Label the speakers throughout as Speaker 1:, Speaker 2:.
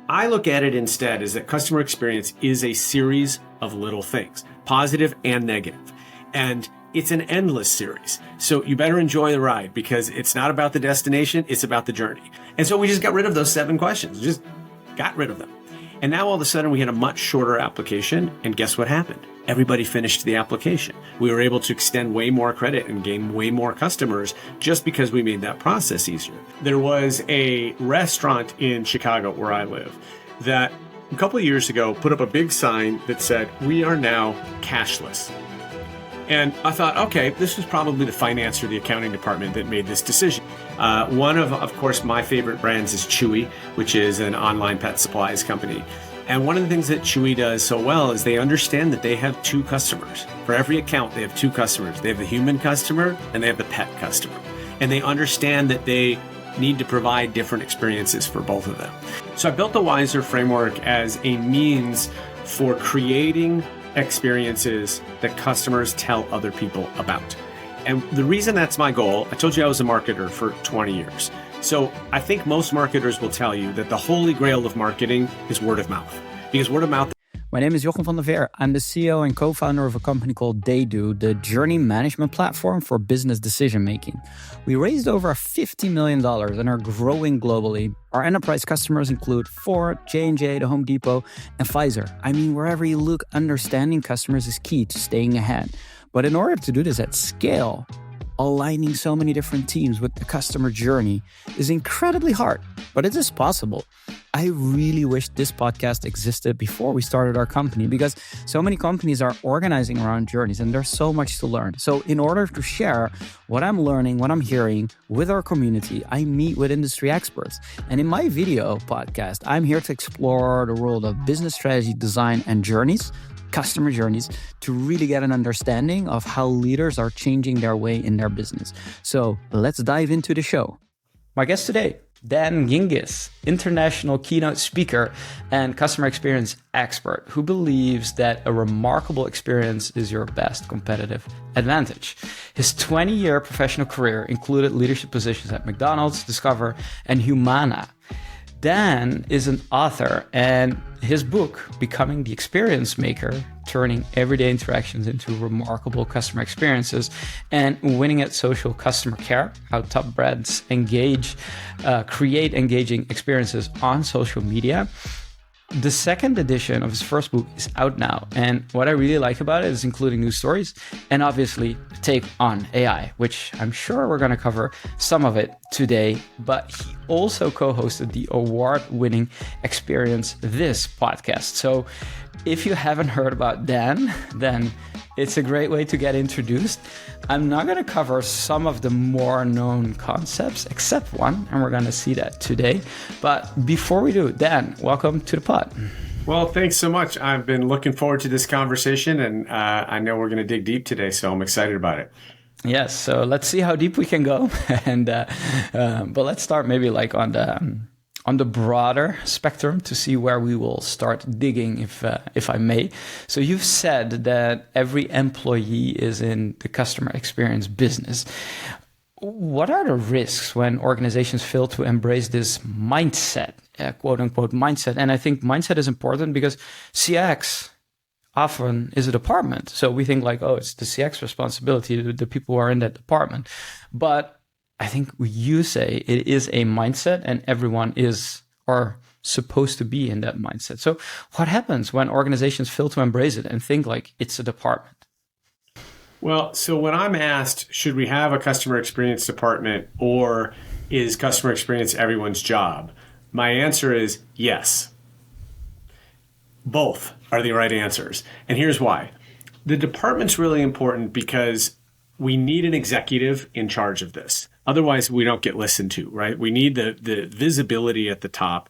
Speaker 1: I look at it instead as that customer experience is a series of little things, positive and negative. And it's an endless series. So you better enjoy the ride because it's not about the destination, it's about the journey. And so we just got rid of those 7 questions, just got rid of them. And now all of a sudden we had a much shorter application. And guess what happened? Everybody finished the application. We were able to extend way more credit and gain way more customers just because we made that process easier. There was a restaurant in Chicago where I live that a couple of years ago put up a big sign that said, "We are now cashless." And I thought, okay, this was probably the finance or the accounting department that made this decision. One of course, my favorite brands is Chewy, which is an online pet supplies company. And one of the things that Chewy does so well is they understand that they have 2 customers. For every account, they have 2 customers. They have the human customer and they have the pet customer. And they understand that they need to provide different experiences for both of them. So I built the Wiser framework as a means for creating experiences that customers tell other people about. And the reason that's my goal, I told you I was a marketer for 20 years. So I think most marketers will tell you that the holy grail of marketing is word of mouth. Because word of mouth.
Speaker 2: My name is Jochem van Veer. I'm the CEO and co-founder of a company called TheyDo, the journey management platform for business decision-making. We raised over $50 million and are growing globally. Our enterprise customers include Ford, J&J, the Home Depot, and Pfizer. I mean, wherever you look, understanding customers is key to staying ahead. But in order to do this at scale, aligning so many different teams with the customer journey is incredibly hard, but it is possible. I really wish this podcast existed before we started our company because so many companies are organizing around journeys and there's so much to learn. So in order to share what I'm learning, what I'm hearing with our community, I meet with industry experts. And in my video podcast, I'm here to explore the world of business strategy, design, and journeys, customer journeys, to really get an understanding of how leaders are changing their way in their business. So let's dive into the show. My guest today, Dan Gingiss, international keynote speaker and customer experience expert who believes that a remarkable experience is your best competitive advantage. His 20-year professional career included leadership positions at McDonald's, Discover, and Humana. Dan is an author, and his book, Becoming the Experience Maker, turning everyday interactions into remarkable customer experiences and winning at social customer care, how top brands create engaging experiences on social media. The second edition of his first book is out now. And what I really like about it is including new stories and obviously a take on AI, which I'm sure we're going to cover some of it today. But he also co-hosted the award-winning Experience This podcast. So if you haven't heard about Dan, then it's a great way to get introduced. I'm not going to cover some of the more known concepts, except one, and we're going to see that today. But before we do, Dan, welcome to the pod.
Speaker 1: Well, thanks so much. I've been looking forward to this conversation, and I know we're going to dig deep today, so I'm excited about it.
Speaker 2: Yes, so let's see how deep we can go. But let's start maybe like on the broader spectrum to see where we will start digging, if I may. So you've said that every employee is in the customer experience business. What are the risks when organizations fail to embrace this mindset, quote unquote mindset? And I think mindset is important because CX often is a department. So we think like, oh, it's the CX responsibility, the people who are in that department. But I think you say it is a mindset and everyone is or supposed to be in that mindset. So what happens when organizations fail to embrace it and think like it's a department?
Speaker 1: Well, so when I'm asked, should we have a customer experience department or is customer experience everyone's job? My answer is yes. Both are the right answers. And here's why. The department's really important because we need an executive in charge of this. Otherwise, we don't get listened to, right? We need the visibility at the top.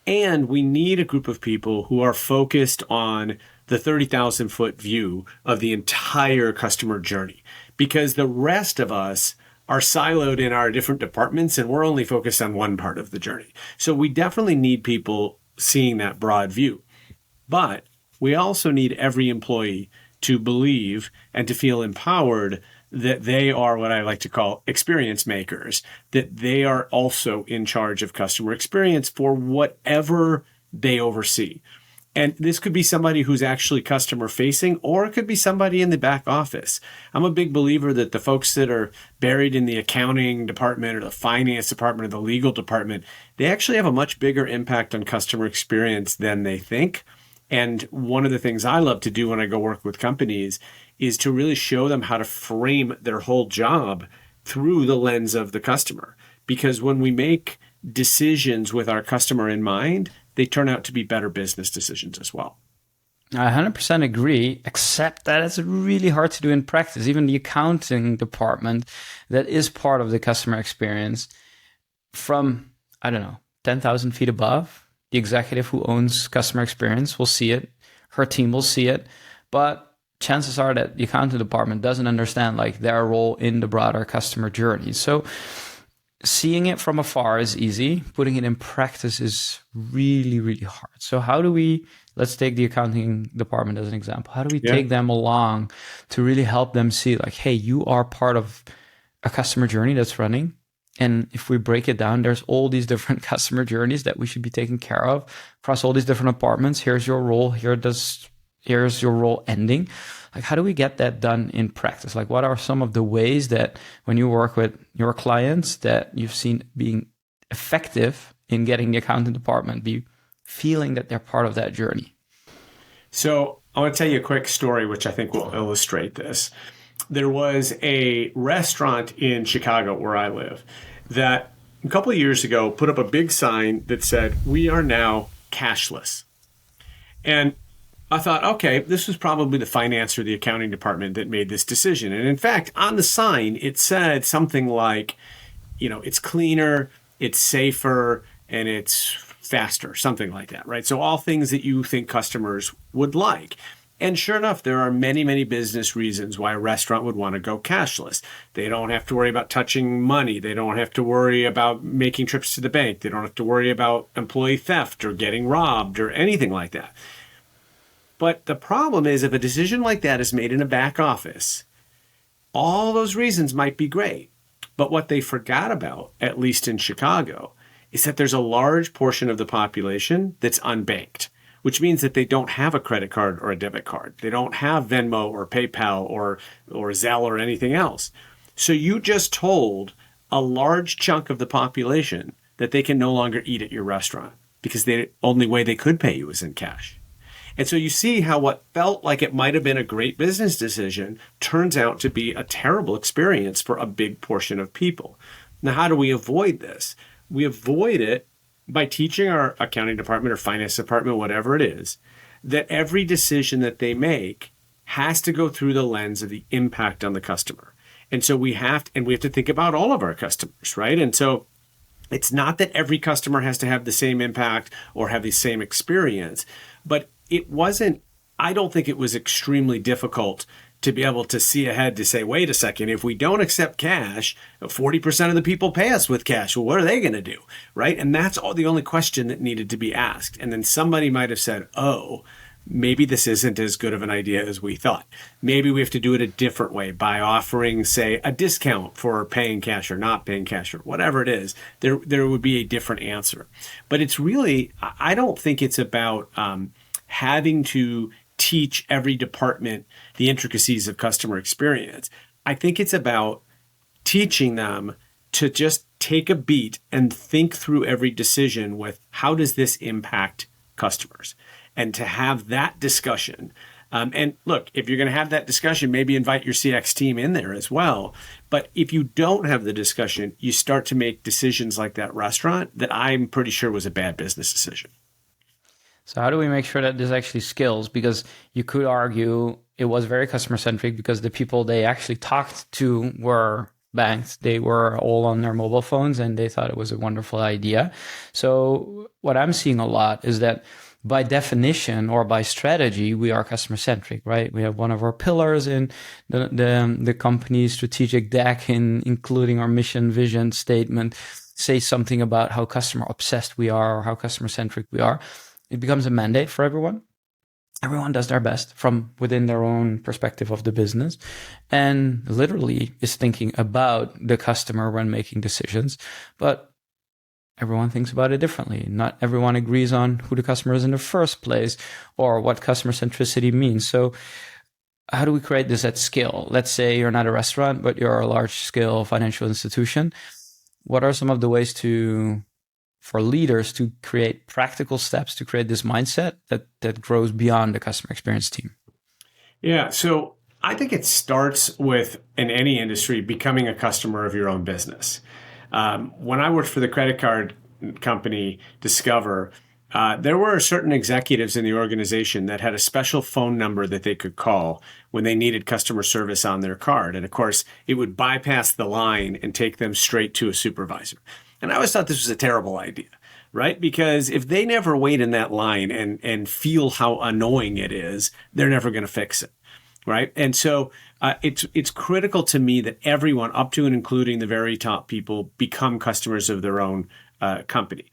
Speaker 1: And we need a group of people who are focused on the 30,000 foot view of the entire customer journey. Because the rest of us are siloed in our different departments and we're only focused on one part of the journey. So we definitely need people seeing that broad view. But we also need every employee to believe and to feel empowered that they are what I like to call experience makers, that they are also in charge of customer experience for whatever they oversee. And this could be somebody who's actually customer facing, or it could be somebody in the back office. I'm a big believer that the folks that are buried in the accounting department or the finance department or the legal department, they actually have a much bigger impact on customer experience than they think. And one of the things I love to do when I go work with companies is to really show them how to frame their whole job through the lens of the customer. Because when we make decisions with our customer in mind, they turn out to be better business decisions as well.
Speaker 2: I 100% agree, except that it's really hard to do in practice. Even the accounting department that is part of the customer experience from, 10,000 feet above, the executive who owns customer experience will see it. Her team will see it. But chances are that the accounting department doesn't understand their role in the broader customer journey. So seeing it from afar is easy. Putting it in practice is really, really hard. So how do we, let's take the accounting department as an example. How do we take them along to really help them see hey, you are part of a customer journey that's running. And if we break it down, there's all these different customer journeys that we should be taking care of across all these different departments. Here's your role. Here's your role ending. How do we get that done in practice? What are some of the ways that when you work with your clients that you've seen being effective in getting the accounting department be feeling that they're part of that journey?
Speaker 1: So I want to tell you a quick story, which I think will illustrate this. There was a restaurant in Chicago where I live that a couple of years ago put up a big sign that said, "We are now cashless." And I thought, okay, this was probably the finance or the accounting department that made this decision. And in fact, on the sign, it said something like, it's cleaner, it's safer, and it's faster, something like that, right? So all things that you think customers would like. And sure enough, there are many, many business reasons why a restaurant would want to go cashless. They don't have to worry about touching money. They don't have to worry about making trips to the bank. They don't have to worry about employee theft or getting robbed or anything like that. But the problem is if a decision like that is made in a back office, all those reasons might be great. But what they forgot about, at least in Chicago, is that there's a large portion of the population that's unbanked, which means that they don't have a credit card or a debit card. They don't have Venmo or PayPal or Zelle or anything else. So you just told a large chunk of the population that they can no longer eat at your restaurant because the only way they could pay you is in cash. And so you see how what felt like it might have been a great business decision turns out to be a terrible experience for a big portion of people. Now, how do we avoid this? We avoid it by teaching our accounting department or finance department, whatever it is, that every decision that they make has to go through the lens of the impact on the customer. And so we have to think about all of our customers, right? And so it's not that every customer has to have the same impact or have the same experience, but I don't think it was extremely difficult to be able to see ahead to say, wait a second, if we don't accept cash, 40% of the people pay us with cash. Well, what are they going to do? Right? And that's the only question that needed to be asked. And then somebody might have said, oh, maybe this isn't as good of an idea as we thought. Maybe we have to do it a different way by offering, say, a discount for paying cash or not paying cash or whatever it is. There would be a different answer. But it's really, I don't think it's about having to teach every department the intricacies of customer experience. I think it's about teaching them to just take a beat and think through every decision with how does this impact customers, and to have that discussion. And look, if you're going to have that discussion, maybe invite your CX team in there as well. But if you don't have the discussion, you start to make decisions like that restaurant that I'm pretty sure was a bad business decision.
Speaker 2: So how do we make sure that this actually scales? Because you could argue it was very customer centric because the people they actually talked to were banked. They were all on their mobile phones and they thought it was a wonderful idea. So what I'm seeing a lot is that by definition or by strategy, we are customer centric, right? We have one of our pillars in the company's strategic deck, including our mission, vision statement, say something about how customer obsessed we are or how customer centric we are. It becomes a mandate for everyone. Everyone does their best from within their own perspective of the business and literally is thinking about the customer when making decisions. But everyone thinks about it differently. Not everyone agrees on who the customer is in the first place or what customer centricity means. So how do we create this at scale? Let's say you're not a restaurant, but you're a large scale financial institution. What are some of the ways for leaders to create practical steps to create this mindset that grows beyond the customer experience team?
Speaker 1: Yeah. So I think it starts with, in any industry, becoming a customer of your own business. When I worked for the credit card company Discover, there were certain executives in the organization that had a special phone number that they could call when they needed customer service on their card. And of course, it would bypass the line and take them straight to a supervisor. And I always thought this was a terrible idea, right? Because if they never wait in that line and feel how annoying it is, they're never going to fix it. Right. And so it's critical to me that everyone, up to and including the very top people, become customers of their own company.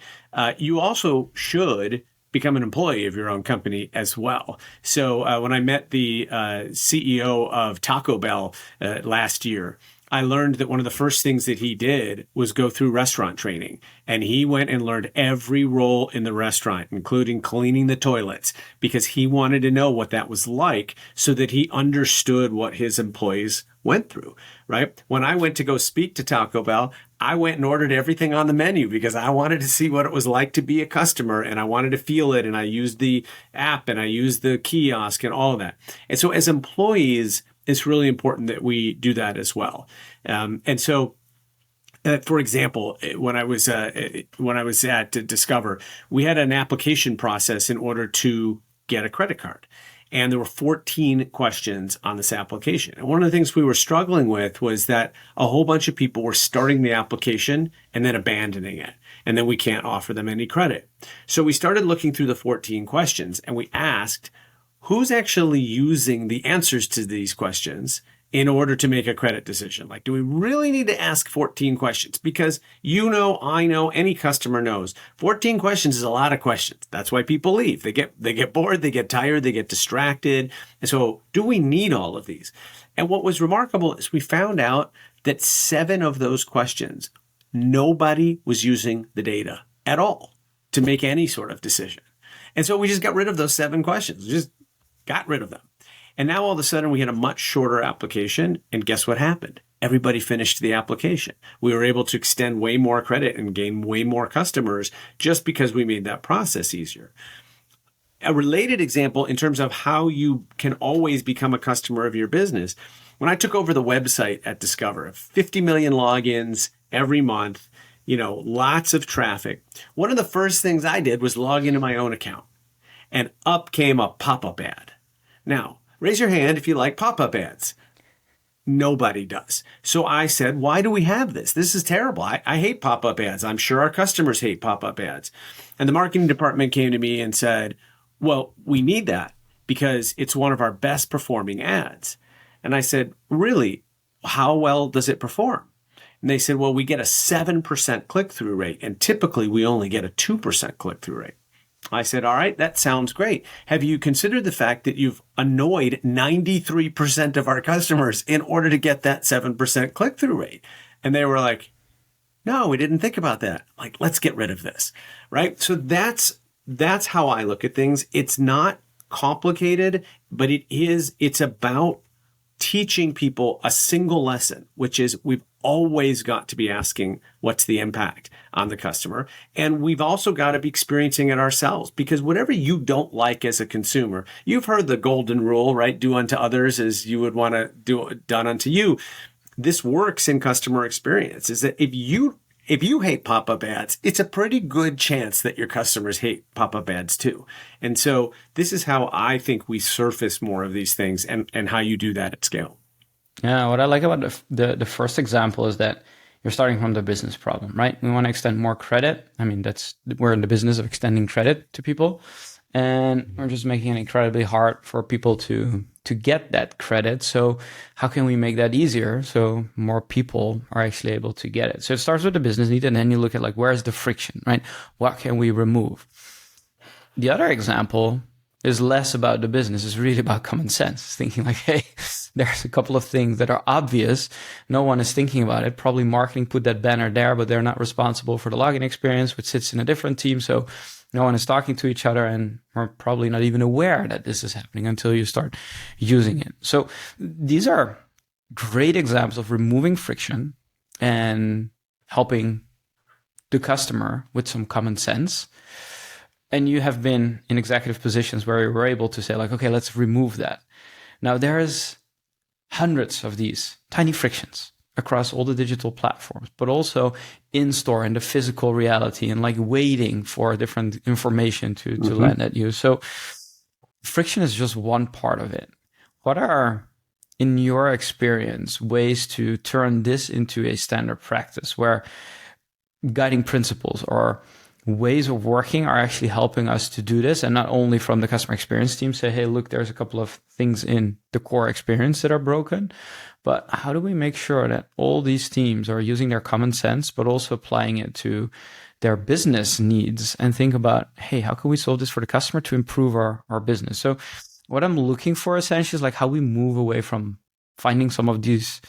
Speaker 1: You also should become an employee of your own company as well. So when I met the CEO of Taco Bell last year, I learned that one of the first things that he did was go through restaurant training. And he went and learned every role in the restaurant, including cleaning the toilets, because he wanted to know what that was like so that he understood what his employees went through, right? When I went to go speak to Taco Bell, I went and ordered everything on the menu because I wanted to see what it was like to be a customer, and I wanted to feel it. And I used the app and I used the kiosk and all of that. And so as employees, it's really important that we do that as well. And so, for example, when I was at Discover, we had an application process in order to get a credit card. And there were 14 questions on this application. And one of the things we were struggling with was that a whole bunch of people were starting the application and then abandoning it. And then we can't offer them any credit. So we started looking through the 14 questions and we asked, who's actually using the answers to these questions in order to make a credit decision? Like, do we really need to ask 14 questions? Because I know, any customer knows 14 questions is a lot of questions. That's why people leave. They get bored, they get tired, they get distracted. And so do we need all of these? And what was remarkable is we found out that 7 of those questions, nobody was using the data at all to make any sort of decision. And so we just got rid of those 7 questions. We just got rid of them. And now all of a sudden we had a much shorter application. And guess what happened? Everybody finished the application. We were able to extend way more credit and gain way more customers just because we made that process easier. A related example in terms of how you can always become a customer of your business. When I took over the website at Discover, 50 million logins every month, lots of traffic. One of the first things I did was log into my own account. And up came a pop-up ad. Now, raise your hand if you like pop-up ads. Nobody does. So I said, why do we have this? This is terrible. I hate pop-up ads. I'm sure our customers hate pop-up ads. And the marketing department came to me and said, well, we need that because it's one of our best performing ads. And I said, really? How well does it perform? And they said, well, we get a 7% click-through rate. And typically we only get a 2% click-through rate. I said, all right, that sounds great. Have you considered the fact that you've annoyed 93% of our customers in order to get that 7% click-through rate? And they were like, no, we didn't think about that. Like, let's get rid of this, right? So that's how I look at things. It's not complicated, but it's about teaching people a single lesson, which is we've always got to be asking what's the impact on the customer. And we've also got to be experiencing it ourselves, because whatever you don't like as a consumer, you've heard the golden rule, right? Do unto others as you would want to do done unto you. This works in customer experience, is that if you hate pop-up ads, it's a pretty good chance that your customers hate pop-up ads too. And so this is how I think we surface more of these things and how you do that at scale.
Speaker 2: Yeah, what I like about the first example is that you're starting from the business problem, right? We want to extend more credit. I mean, we're in the business of extending credit to people, and we're just making it incredibly hard for people to get that credit. So how can we make that easier so more people are actually able to get it? So it starts with the business need, and then you look at where's the friction, right? What can we remove? The other example is less about the business. It's really about common sense. It's thinking hey, there's a couple of things that are obvious. No one is thinking about it. Probably marketing put that banner there, but they're not responsible for the login experience, which sits in a different team. So no one is talking to each other and are probably not even aware that this is happening until you start using it. So these are great examples of removing friction and helping the customer with some common sense. And you have been in executive positions where you were able to say like, okay, let's remove that. Now there's hundreds of these tiny frictions across all the digital platforms, but also in store in the physical reality and like waiting for different information to land at you. So friction is just one part of it. What are, in your experience, ways to turn this into a standard practice where guiding principles or ways of working are actually helping us to do this? And not only from the customer experience team say, hey, look, there's a couple of things in the core experience that are broken, but how do we make sure that all these teams are using their common sense, but also applying it to their business needs and think about, hey, how can we solve this for the customer to improve our business? So what I'm looking for essentially is like how we move away from finding some of these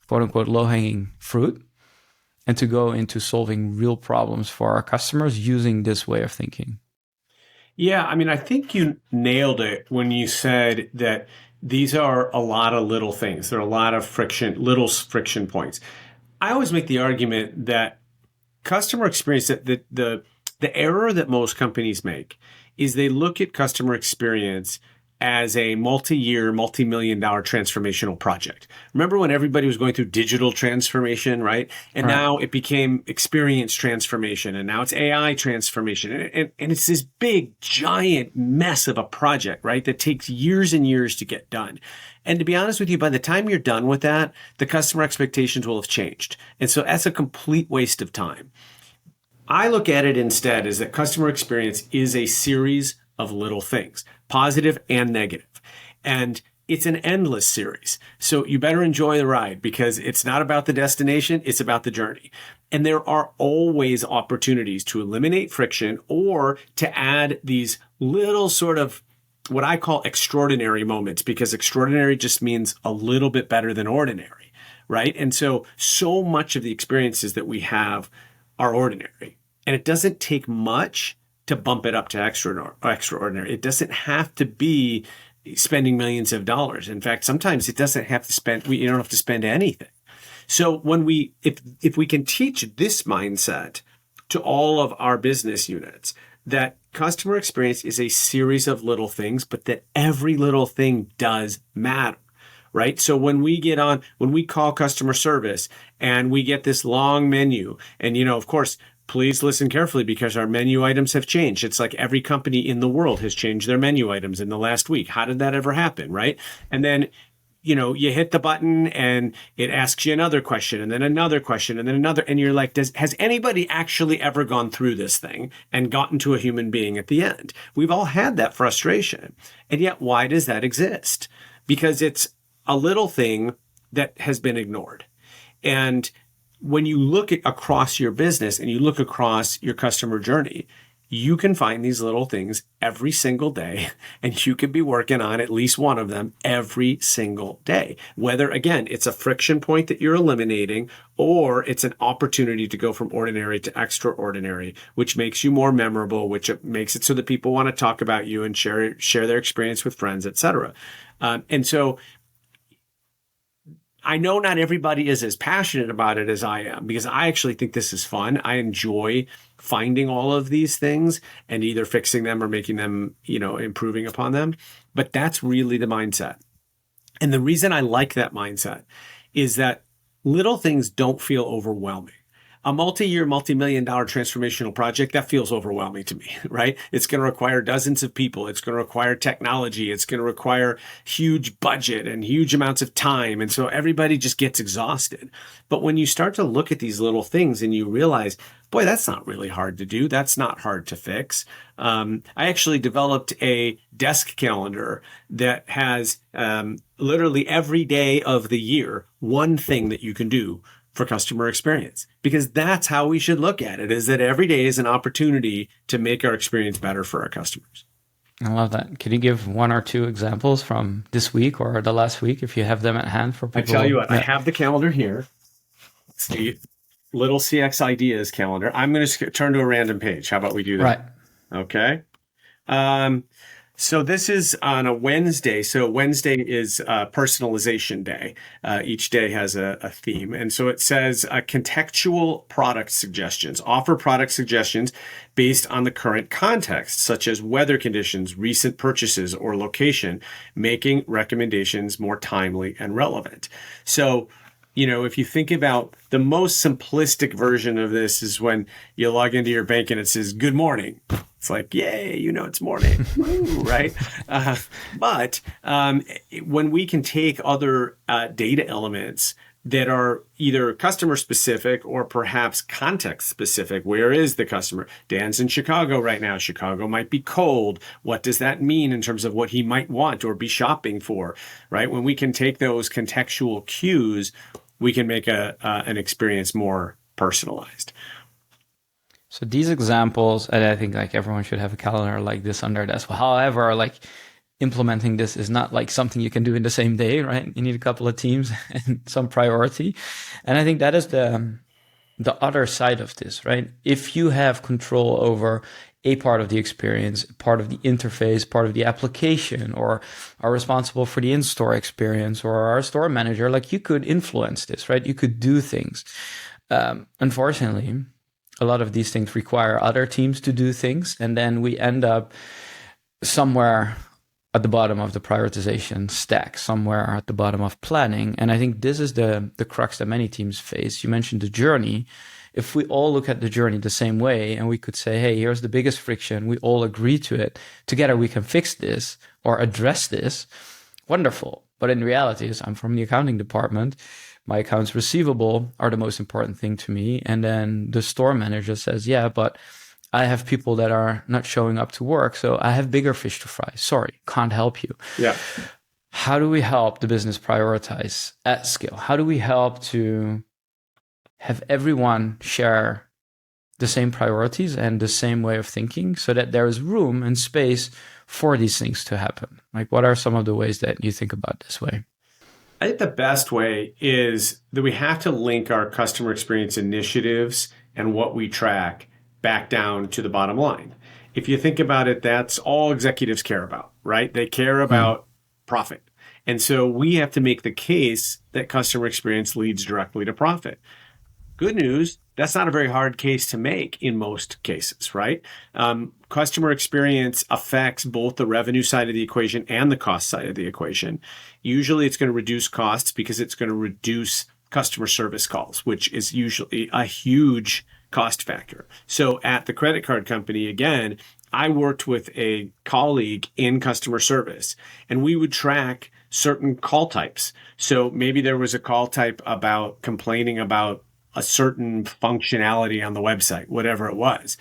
Speaker 2: quote unquote low-hanging fruit and to go into solving real problems for our customers using this way of thinking.
Speaker 1: Yeah, I mean, I think you nailed it when you said that these are a lot of little things. There are a lot of little friction points. I always make the argument that customer experience, that the error that most companies make is they look at customer experience as a multi-year, multi-million-dollar transformational project. Remember when everybody was going through digital transformation, right? And
Speaker 2: right.
Speaker 1: Now it became experience transformation, and now it's AI transformation. And it's this big, giant mess of a project, right? That takes years and years to get done. And to be honest with you, by the time you're done with that, the customer expectations will have changed. And so that's a complete waste of time. I look at it instead as that customer experience is a series of little things, positive and negative. And it's an endless series. So you better enjoy the ride because it's not about the destination, it's about the journey. And there are always opportunities to eliminate friction or to add these little sort of what I call extraordinary moments, because extraordinary just means a little bit better than ordinary, right? And so much of the experiences that we have are ordinary. And it doesn't take much to bump it up to extraordinary. It doesn't have to be spending millions of dollars. In fact, sometimes it doesn't have to spend, you don't have to spend anything. So when if we can teach this mindset to all of our business units, that customer experience is a series of little things, but that every little thing does matter. Right. So when we call customer service and we get this long menu, and, of course, please listen carefully because our menu items have changed. It's like every company in the world has changed their menu items in the last week. How did that ever happen? Right. And then, you hit the button and it asks you another question and then another question and then another. And you're like, has anybody actually ever gone through this thing and gotten to a human being at the end? We've all had that frustration. And yet, why does that exist? Because it's a little thing that has been ignored. And when you look across your business and you look across your customer journey, you can find these little things every single day, and you could be working on at least one of them every single day. Whether, again, it's a friction point that you're eliminating, or it's an opportunity to go from ordinary to extraordinary, which makes you more memorable, which makes it so that people want to talk about you and share their experience with friends, etc. And so I know not everybody is as passionate about it as I am, because I actually think this is fun. I enjoy finding all of these things and either fixing them or making them, improving upon them. But that's really the mindset. And the reason I like that mindset is that little things don't feel overwhelming. A multi-year, multi-million-dollar transformational project, that feels overwhelming to me, right? It's going to require dozens of people. It's going to require technology. It's going to require huge budget and huge amounts of time. And so everybody just gets exhausted. But when you start to look at these little things and you realize, boy, that's not really hard to do. That's not hard to fix. I actually developed a desk calendar that has literally every day of the year, one thing that you can do for customer experience, because that's how we should look at it, is that every day is an opportunity to make our experience better for our customers.
Speaker 2: I love that. Can you give one or two examples from this week or the last week if you have them at hand for people?
Speaker 1: I tell you what, I have the calendar here. Let's see. Little CX Ideas calendar. I'm going to turn to a random page. How about we do that?
Speaker 2: Right.
Speaker 1: Okay. So this is on a Wednesday. So Wednesday is personalization day. Each day has a theme. And so it says contextual product suggestions. Offer product suggestions based on the current context, such as weather conditions, recent purchases, or location, making recommendations more timely and relevant. So, if you think about the most simplistic version of this is when you log into your bank and it says, good morning. It's like, yay, it's morning, right? But when we can take other data elements that are either customer specific or perhaps context specific. Where is the customer? Dan's in Chicago right now. Chicago might be cold. What does that mean in terms of what he might want or be shopping for, right? When we can take those contextual cues, we can make an experience more personalized.
Speaker 2: So these examples, and I think everyone should have a calendar like this on their desk. However, implementing this is not something you can do in the same day, right? You need a couple of teams and some priority. And I think that is the other side of this, right? If you have control over a part of the experience, part of the interface, part of the application, or are responsible for the in-store experience, or are a store manager, you could influence this, right? You could do things. Unfortunately, a lot of these things require other teams to do things, and then we end up somewhere at the bottom of the prioritization stack, somewhere at the bottom of planning. And I think this is the crux that many teams face. You mentioned the journey. If we all look at the journey the same way and we could say, hey, here's the biggest friction, we all agree to it, together we can fix this or address this, wonderful. But in reality, I'm from the accounting department, my accounts receivable are the most important thing to me. And then the store manager says, yeah, but I have people that are not showing up to work, so I have bigger fish to fry. Sorry, can't help you.
Speaker 1: Yeah.
Speaker 2: How do we help the business prioritize at scale? How do we help to have everyone share the same priorities and the same way of thinking so that there is room and space for these things to happen? What are some of the ways that you think about this way?
Speaker 1: I think the best way is that we have to link our customer experience initiatives and what we track back down to the bottom line. If you think about it, that's all executives care about, right? They care about profit. And so we have to make the case that customer experience leads directly to profit. Good news, that's not a very hard case to make in most cases, right? Customer experience affects both the revenue side of the equation and the cost side of the equation. Usually it's going to reduce costs because it's going to reduce customer service calls, which is usually a huge cost factor. So at the credit card company, again, I worked with a colleague in customer service, and we would track certain call types. So maybe there was a call type about complaining about a certain functionality on the website, whatever it was.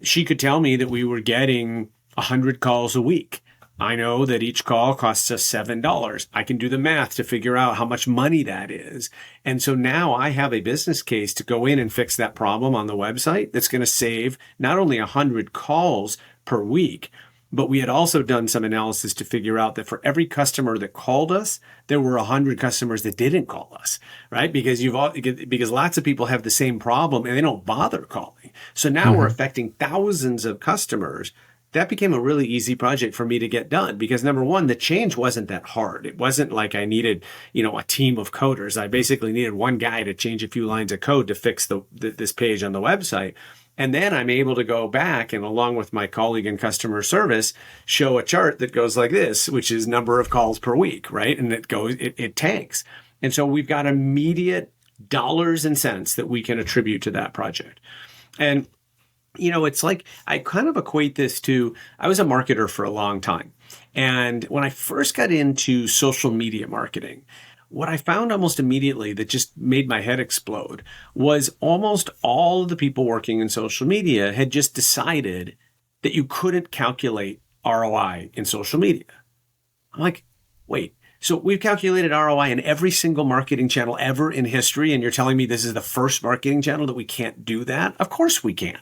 Speaker 1: She could tell me that we were getting 100 calls a week. I know that each call costs us $7. I can do the math to figure out how much money that is. And so now I have a business case to go in and fix that problem on the website that's going to save not only 100 calls per week, but we had also done some analysis to figure out that for every customer that called us, there were 100 customers that didn't call us, right? Because because lots of people have the same problem and they don't bother calling. So now we're affecting thousands of customers. That became a really easy project for me to get done because number one, the change wasn't that hard. It wasn't like I needed, a team of coders. I basically needed one guy to change a few lines of code to fix this page on the website. And then I'm able to go back and along with my colleague in customer service, show a chart that goes like this, which is number of calls per week, right? And it tanks. And so we've got immediate dollars and cents that we can attribute to that project. And it's like I kind of equate this to I was a marketer for a long time. And when I first got into social media marketing, what I found almost immediately that just made my head explode was almost all of the people working in social media had just decided that you couldn't calculate ROI in social media. I'm like, wait, so we've calculated ROI in every single marketing channel ever in history, and you're telling me this is the first marketing channel that we can't do that? Of course we can.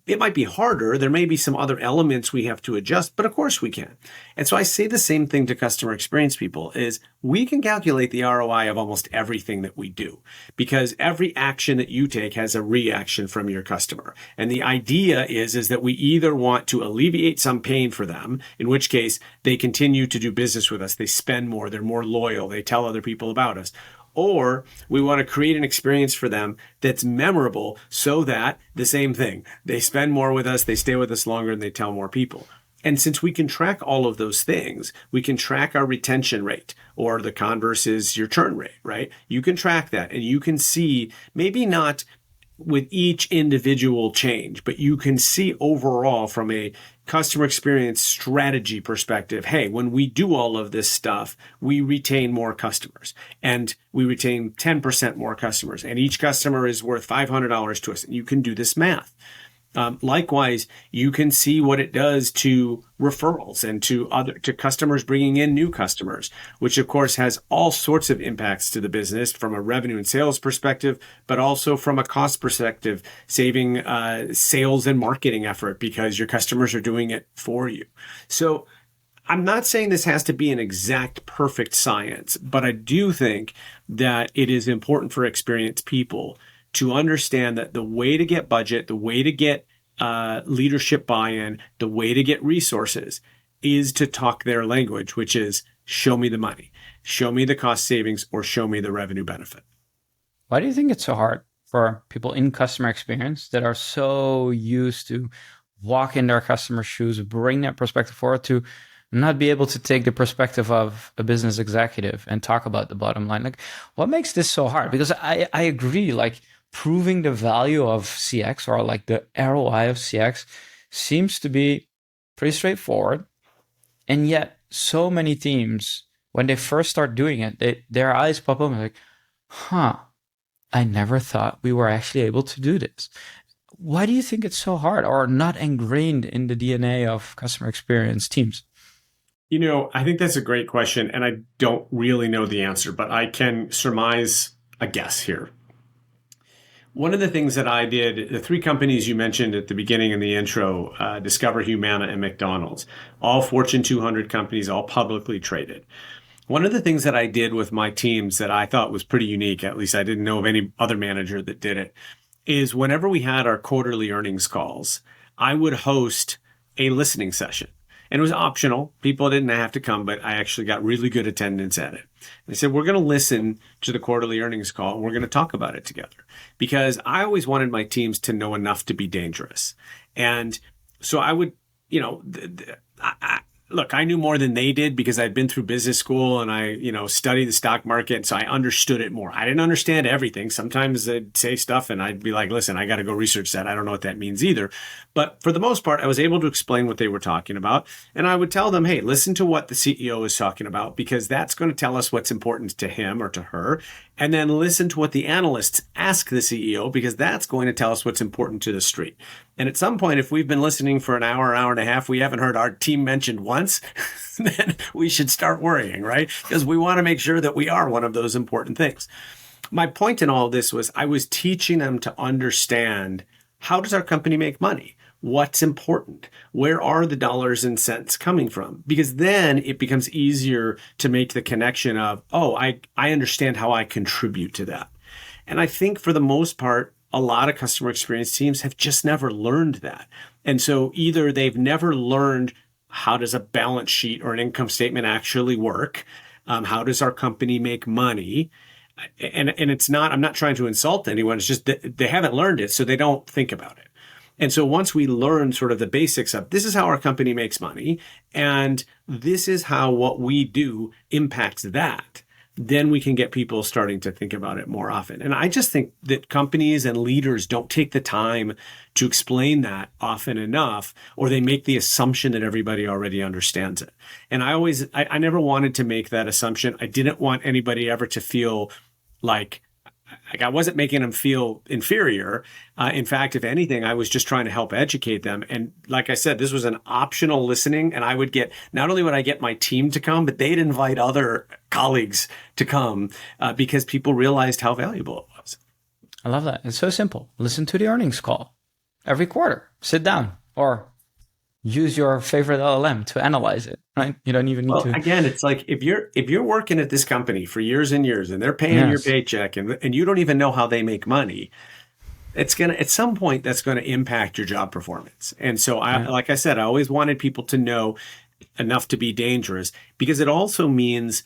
Speaker 1: it might be harder. There may be some other elements we have to adjust, but of course we can. And so I say the same thing to customer experience people is we can calculate the ROI of almost everything that we do because every action that you take has a reaction from your customer. And the idea is that we either want to alleviate some pain for them, in which case they continue to do business with us. They spend more. They're more loyal. They tell other people about us. Or we want to create an experience for them that's memorable so that the same thing, they spend more with us, they stay with us longer, and they tell more people. And since we can track all of those things, we can track our retention rate, or the converse is your churn rate, right? You can track that and you can see maybe not with each individual change, but you can see overall from a customer experience strategy perspective, hey, when we do all of this stuff, we retain more customers and we retain 10% more customers and each customer is worth $500 to us. And you can do this math. Likewise, you can see what it does to referrals and to customers bringing in new customers, which of course has all sorts of impacts to the business from a revenue and sales perspective, but also from a cost perspective, saving sales and marketing effort because your customers are doing it for you. So I'm not saying this has to be an exact perfect science, but I do think that it is important for experienced people to understand that the way to get budget, the way to get leadership buy-in, the way to get resources is to talk their language, which is show me the money, show me the cost savings, or show me the revenue benefit.
Speaker 2: Why do you think it's so hard for people in customer experience that are so used to walk in their customer shoes, bring that perspective forward to not be able to take the perspective of a business executive and talk about the bottom line? Like, what makes this so hard? Because I agree, like, proving the value of CX or like the ROI of CX seems to be pretty straightforward. And yet so many teams, when they first start doing it, their eyes pop up and like, I never thought we were actually able to do this. Why do you think it's so hard or not ingrained in the DNA of customer experience teams?
Speaker 1: You know, I think that's a great question. And I don't really know the answer, but I can surmise a guess here. One of the things that I did, the three companies you mentioned at the beginning in the intro, Discover, Humana, and McDonald's, all Fortune 200 companies, all publicly traded. One of the things that I did with my teams that I thought was pretty unique, at least I didn't know of any other manager that did it, is whenever we had our quarterly earnings calls, I would host a listening session. And it was optional. People didn't have to come, but I actually got really good attendance at it. And I said, we're going to listen to the quarterly earnings call and we're going to talk about it together. Because I always wanted my teams to know enough to be dangerous. And so I would, look, I knew more than they did because I'd been through business school and I, studied the stock market. So I understood it more. I didn't understand everything. Sometimes they'd say stuff and I'd be like, listen, I got to go research that. I don't know what that means either. But for the most part, I was able to explain what they were talking about. And I would tell them, hey, listen to what the CEO is talking about because that's going to tell us what's important to him or to her. And then listen to what the analysts ask the CEO because that's going to tell us what's important to the street. And at some point, if we've been listening for an hour and a half, we haven't heard our team mentioned once, then we should start worrying, right? Because we want to make sure that we are one of those important things. My point in all of this was I was teaching them to understand, how does our company make money? What's important? Where are the dollars and cents coming from? Because then it becomes easier to make the connection of, I understand how I contribute to that. And I think for the most part, a lot of customer experience teams have just never learned that. And so either they've never learned how does a balance sheet or an income statement actually work? How does our company make money? And it's not, I'm not trying to insult anyone. It's just that they haven't learned it, so they don't think about it. And so once we learn sort of the basics of this is how our company makes money, and this is how what we do impacts that, then we can get people starting to think about it more often. And I just think that companies and leaders don't take the time to explain that often enough, or they make the assumption that everybody already understands it. And I never wanted to make that assumption. I didn't want anybody ever to feel like I wasn't making them feel inferior. In fact, if anything, I was just trying to help educate them. And like I said, this was an optional listening. And I would not only would I get my team to come, but they'd invite other colleagues to come because people realized how valuable it was.
Speaker 2: I love that. It's so simple. Listen to the earnings call. every quarter. Sit down or use your favorite LLM to analyze it, right? You don't even need to.
Speaker 1: Again, it's like if you're working at this company for years and years and they're paying your paycheck and you don't even know how they make money, it's gonna at some point that's gonna impact your job performance. And so like I said, I always wanted people to know enough to be dangerous, because it also means,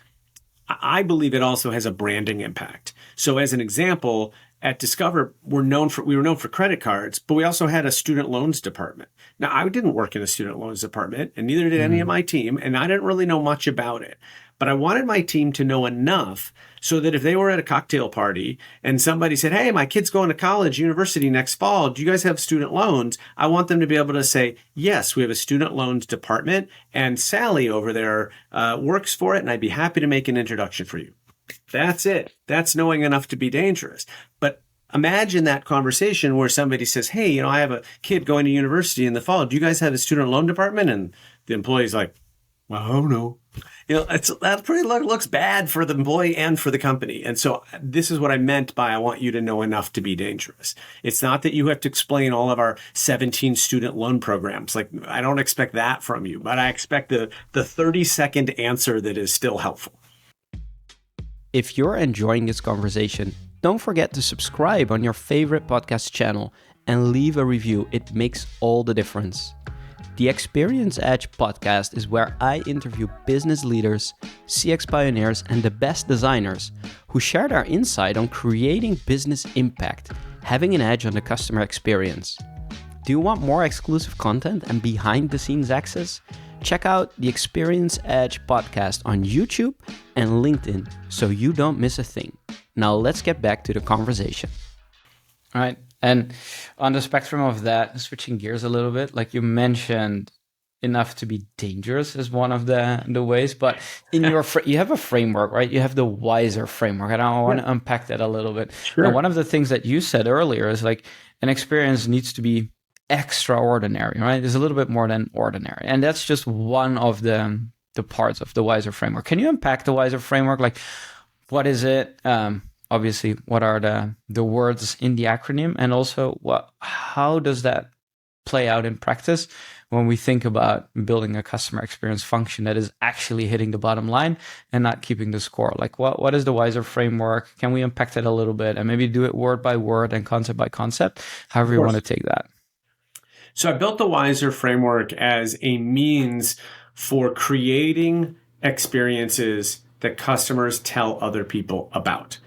Speaker 1: I believe it also has a branding impact. So as an example, at Discover, we were known for credit cards, but we also had a student loans department. Now, I didn't work in a student loans department, and neither did any of my team, and I didn't really know much about it. But I wanted my team to know enough so that if they were at a cocktail party and somebody said, hey, my kid's going to college, university next fall, do you guys have student loans? I want them to be able to say, yes, we have a student loans department, and Sally over there works for it, and I'd be happy to make an introduction for you. That's it. That's knowing enough to be dangerous. But imagine that conversation where somebody says, hey, I have a kid going to university in the fall. Do you guys have a student loan department? And the employee's like, well, I don't know. That pretty looks bad for the employee and for the company. And so this is what I meant by I want you to know enough to be dangerous. It's not that you have to explain all of our 17 student loan programs. Like, I don't expect that from you, but I expect the 30-second answer that is still helpful.
Speaker 2: If you're enjoying this conversation, don't forget to subscribe on your favorite podcast channel and leave a review. It makes all the difference. The Experience Edge podcast is where I interview business leaders, CX pioneers, and the best designers who share their insight on creating business impact, having an edge on the customer experience. Do you want more exclusive content and behind-the-scenes access? Check out the Experience Edge podcast on YouTube and LinkedIn so you don't miss a thing. Now let's get back to the conversation. All right. And on the spectrum of that, switching gears a little bit, like you mentioned, enough to be dangerous is one of the ways. But in your you have a framework, right? You have the wiser framework. And I want to unpack that a little bit.
Speaker 1: Sure.
Speaker 2: And one of the things that you said earlier is like an experience needs to be extraordinary, right? It's a little bit more than ordinary. And that's just one of the parts of the wiser framework. Can you unpack the wiser framework? Like, what is it? Obviously, what are the words in the acronym? And also, how does that play out in practice when we think about building a customer experience function that is actually hitting the bottom line and not keeping the score? Like, what is the wiser framework? Can we unpack that a little bit and maybe do it word by word and concept by concept, however you want to take that?
Speaker 1: So I built the wiser framework as a means for creating experiences that customers tell other people about.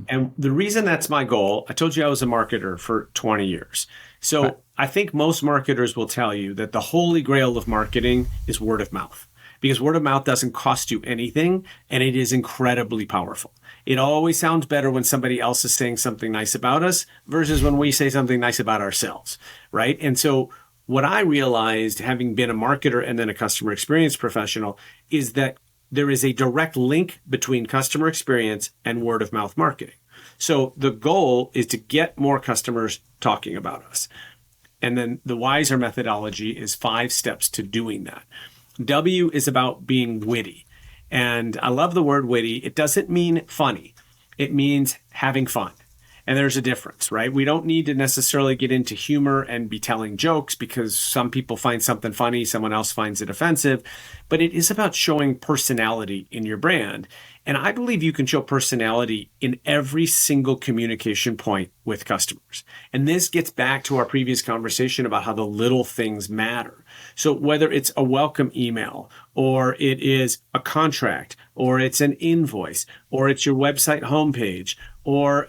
Speaker 1: And the reason that's my goal, I told you I was a marketer for 20 years. So I think most marketers will tell you that the holy grail of marketing is word of mouth, because word of mouth doesn't cost you anything and it is incredibly powerful. It always sounds better when somebody else is saying something nice about us versus when we say something nice about ourselves, right? And so what I realized, having been a marketer and then a customer experience professional, is that there is a direct link between customer experience and word of mouth marketing. So the goal is to get more customers talking about us. And then the wiser methodology is 5 steps to doing that. W is about being witty. And I love the word witty. It doesn't mean funny. It means having fun. And there's a difference, right? We don't need to necessarily get into humor and be telling jokes because some people find something funny, someone else finds it offensive. But it is about showing personality in your brand. And I believe you can show personality in every single communication point with customers. And this gets back to our previous conversation about how the little things matter. So whether it's a welcome email, or it is a contract, or it's an invoice, or it's your website homepage, or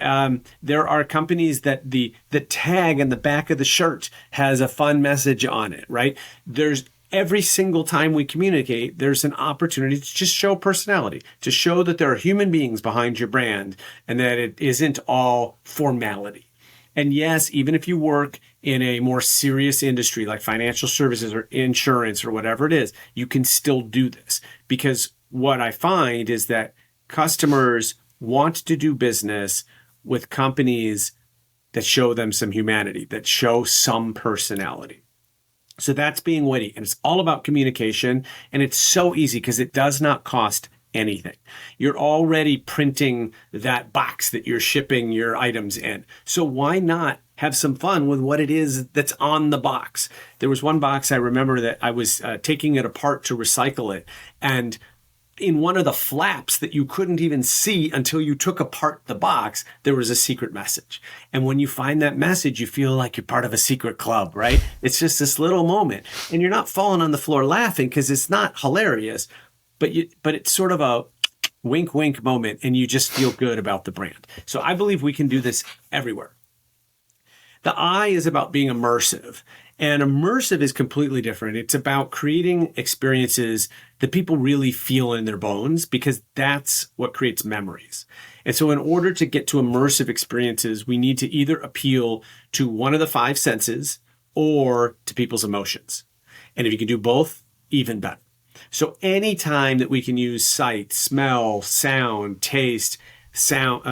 Speaker 1: there are companies that the tag in the back of the shirt has a fun message on it, right? There's every single time we communicate, there's an opportunity to just show personality, to show that there are human beings behind your brand and that it isn't all formality. And yes, even if you work in a more serious industry like financial services or insurance or whatever it is, you can still do this. Because what I find is that customers want to do business with companies that show them some humanity, that show some personality. So that's being witty. And it's all about communication. And it's so easy because it does not cost anything. You're already printing that box that you're shipping your items in. So why not have some fun with what it is that's on the box. There was one box I remember that I was taking it apart to recycle it. And in one of the flaps that you couldn't even see until you took apart the box, there was a secret message. And when you find that message, you feel like you're part of a secret club, right? It's just this little moment. And you're not falling on the floor laughing because it's not hilarious, but it's sort of a wink, wink moment, and you just feel good about the brand. So I believe we can do this everywhere. The I is about being immersive. And immersive is completely different. It's about creating experiences that people really feel in their bones, because that's what creates memories. And so in order to get to immersive experiences, we need to either appeal to one of the five senses or to people's emotions. And if you can do both, even better. So anytime that we can use sight, smell, sound, taste, feel,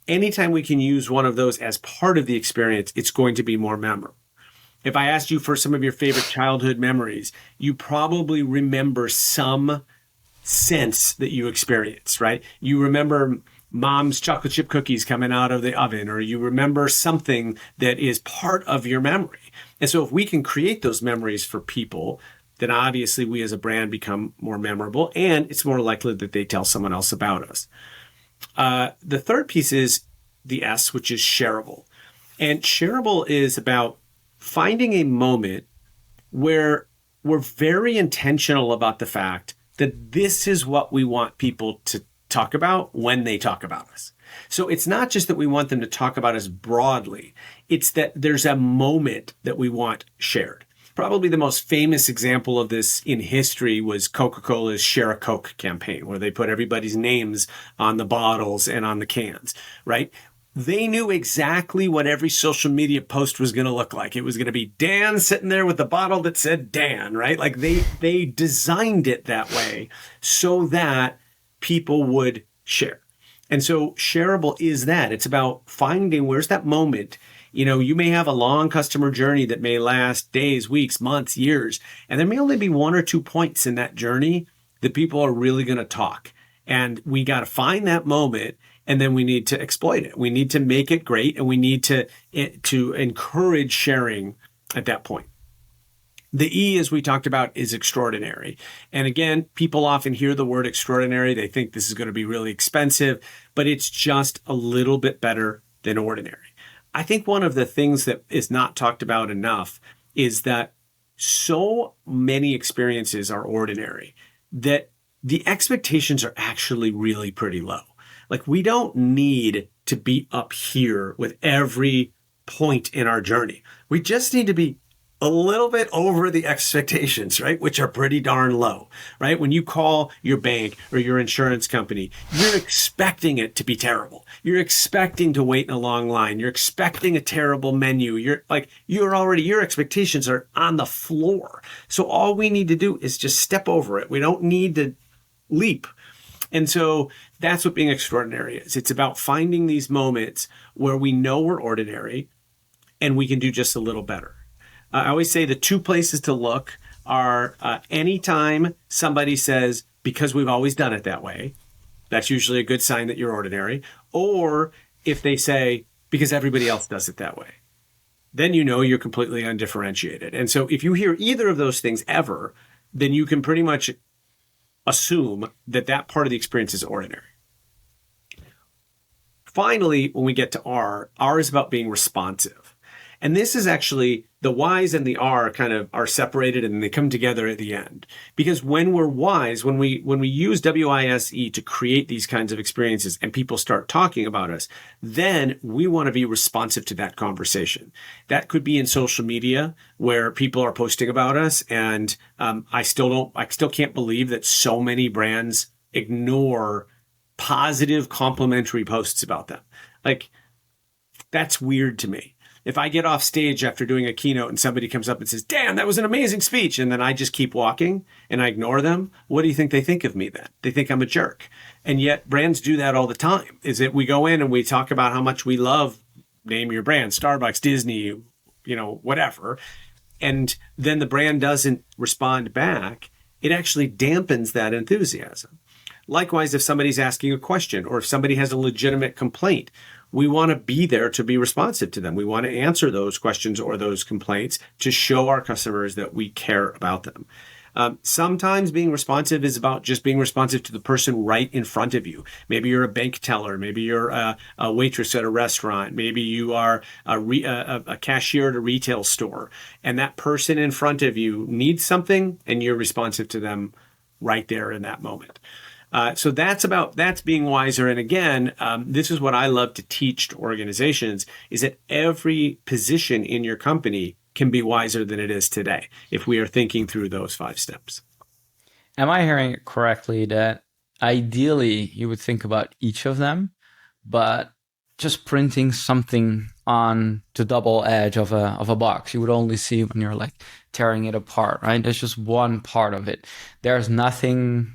Speaker 1: anytime we can use one of those as part of the experience, it's going to be more memorable. If I asked you for some of your favorite childhood memories, you probably remember some sense that you experienced, right? You remember mom's chocolate chip cookies coming out of the oven, or you remember something that is part of your memory. And so if we can create those memories for people, then obviously we as a brand become more memorable, and it's more likely that they tell someone else about us. The third piece is the S, which is shareable. And shareable is about finding a moment where we're very intentional about the fact that this is what we want people to talk about when they talk about us. So it's not just that we want them to talk about us broadly. It's that there's a moment that we want shared. Probably the most famous example of this in history was Coca-Cola's Share a Coke campaign, where they put everybody's names on the bottles and on the cans, right? They knew exactly what every social media post was going to look like. It was going to be Dan sitting there with the bottle that said Dan, right? Like they designed it that way so that people would share. And so shareable is that. It's about finding where's that moment. You know, you may have a long customer journey that may last days, weeks, months, years, and there may only be one or 2 points in that journey that people are really going to talk. And we got to find that moment, and then we need to exploit it. We need to make it great, and we need to encourage sharing at that point. The E, as we talked about, is extraordinary. And again, people often hear the word extraordinary. They think this is going to be really expensive, but it's just a little bit better than ordinary. I think one of the things that is not talked about enough is that so many experiences are ordinary that the expectations are actually really pretty low. Like, we don't need to be up here with every point in our journey. We just need to be a little bit over the expectations, right? Which are pretty darn low, right? When you call your bank or your insurance company, you're expecting it to be terrible. You're expecting to wait in a long line. You're expecting a terrible menu. Your expectations are on the floor. So all we need to do is just step over it. We don't need to leap. And so that's what being extraordinary is. It's about finding these moments where we know we're ordinary and we can do just a little better. I always say the two places to look are anytime somebody says, because we've always done it that way, that's usually a good sign that you're ordinary. Or if they say, because everybody else does it that way, then you know you're completely undifferentiated. And so if you hear either of those things ever, then you can pretty much assume that that part of the experience is ordinary. Finally, when we get to R is about being responsive. And this is actually, the Y's and the R kind of are separated and they come together at the end. Because when we're wise, when we use WISE to create these kinds of experiences and people start talking about us, then we want to be responsive to that conversation. That could be in social media where people are posting about us. And I still can't believe that so many brands ignore positive complimentary posts about them. Like, that's weird to me. If I get off stage after doing a keynote and somebody comes up and says, "Damn, that was an amazing speech," and then I just keep walking and I ignore them, what do you think they think of me then? They think I'm a jerk. And yet brands do that all the time. Is that we go in and we talk about how much we love, name your brand, Starbucks, Disney, whatever. And then the brand doesn't respond back. It actually dampens that enthusiasm. Likewise, if somebody's asking a question or if somebody has a legitimate complaint, we want to be there to be responsive to them. We want to answer those questions or those complaints to show our customers that we care about them. Sometimes being responsive is about just being responsive to the person right in front of you. Maybe you're a bank teller. Maybe you're a waitress at a restaurant. Maybe you are a cashier at a retail store. And that person in front of you needs something, and you're responsive to them right there in that moment. So that's being wiser. And again, this is what I love to teach to organizations, is that every position in your company can be wiser than it is today if we are thinking through those 5 steps.
Speaker 2: Am I hearing it correctly that ideally you would think about each of them, but just printing something on the double edge of a box you would only see when you're like tearing it apart, right? There's just one part of it. There's nothing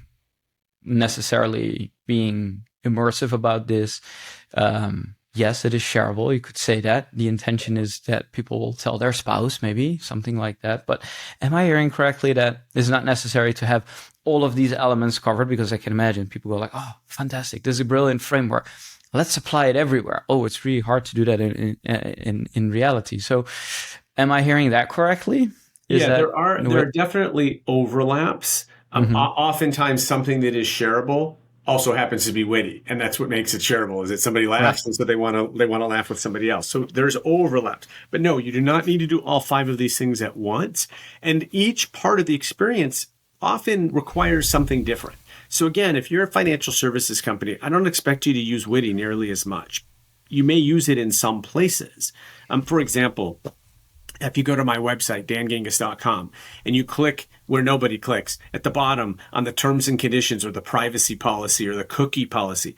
Speaker 2: necessarily being immersive about this. Yes, it is shareable. You could say that. The intention is that people will tell their spouse, maybe, something like that. But am I hearing correctly that it's not necessary to have all of these elements covered? Because I can imagine people go like, oh, fantastic. This is a brilliant framework. Let's apply it everywhere. Oh, it's really hard to do that in reality. So am I hearing that correctly?
Speaker 1: There are definitely overlaps. Oftentimes something that is shareable also happens to be witty, and that's what makes it shareable, is that somebody laughs, and so they want to laugh with somebody else. So there's overlap. But no, you do not need to do all 5 of these things at once. And each part of the experience often requires something different. So again, if you're a financial services company, I don't expect you to use witty nearly as much. You may use it in some places. For example, if you go to my website, dangingiss.com, and you click where nobody clicks, at the bottom on the terms and conditions or the privacy policy or the cookie policy,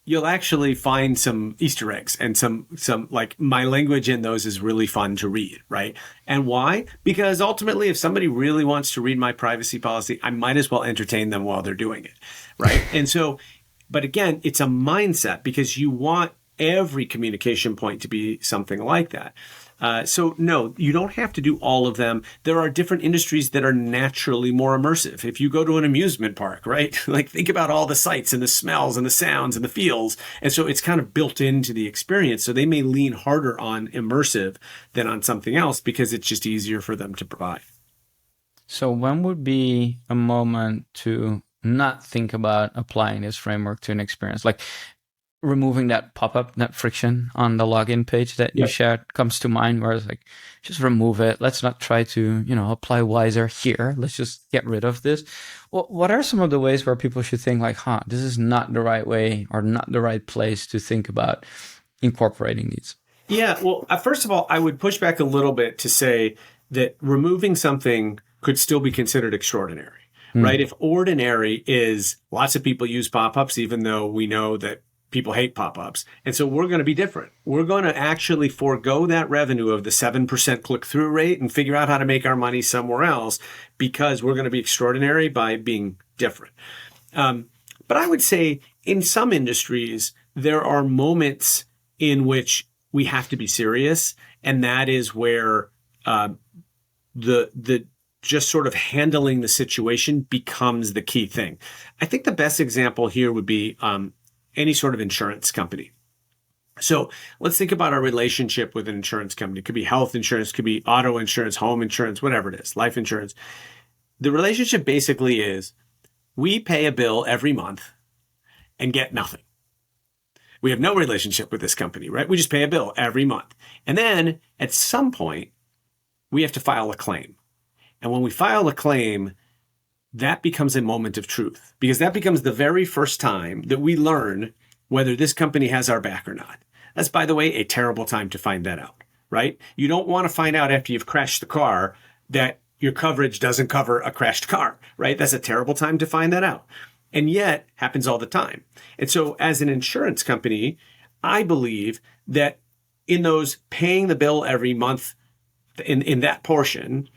Speaker 1: you'll actually find some Easter eggs and some like my language in those is really fun to read, right? And why? Because ultimately, if somebody really wants to read my privacy policy, I might as well entertain them while they're doing it, right? And so, but again, it's a mindset, because you want every communication point to be something like that. So no, you don't have to do all of them. There are different industries that are naturally more immersive. If you go to an amusement park, right? Like think about all the sights and the smells and the sounds and the feels. And so it's kind of built into the experience. So they may lean harder on immersive than on something else because it's just easier for them to provide.
Speaker 2: So when would be a moment to not think about applying this framework to an experience? Like removing that pop-up, that friction on the login page that you shared comes to mind, where it's like, just remove it. Let's not try to, apply wiser here. Let's just get rid of this. Well, what are some of the ways where people should think like, this is not the right way or not the right place to think about incorporating these?
Speaker 1: Yeah, well, first of all, I would push back a little bit to say that removing something could still be considered extraordinary, right? If ordinary is lots of people use pop-ups, even though we know that people hate pop-ups. And so we're going to be different. We're going to actually forego that revenue of the 7% click-through rate and figure out how to make our money somewhere else, because we're going to be extraordinary by being different. But I would say in some industries, there are moments in which we have to be serious. And that is where the just sort of handling the situation becomes the key thing. I think the best example here would be any sort of insurance company. So let's think about our relationship with an insurance company. It could be health insurance, could be auto insurance, home insurance, whatever it is, life insurance. The relationship basically is we pay a bill every month and get nothing. We have no relationship with this company, right? We just pay a bill every month. And then at some point, we have to file a claim. And when we file a claim, that becomes a moment of truth, because that becomes the very first time that we learn whether this company has our back or not. That's, by the way, a terrible time to find that out, right? You don't want to find out after you've crashed the car that your coverage doesn't cover a crashed car, right? That's a terrible time to find that out. And yet happens all the time. And so as an insurance company, I believe that in those paying the bill every month in that portion,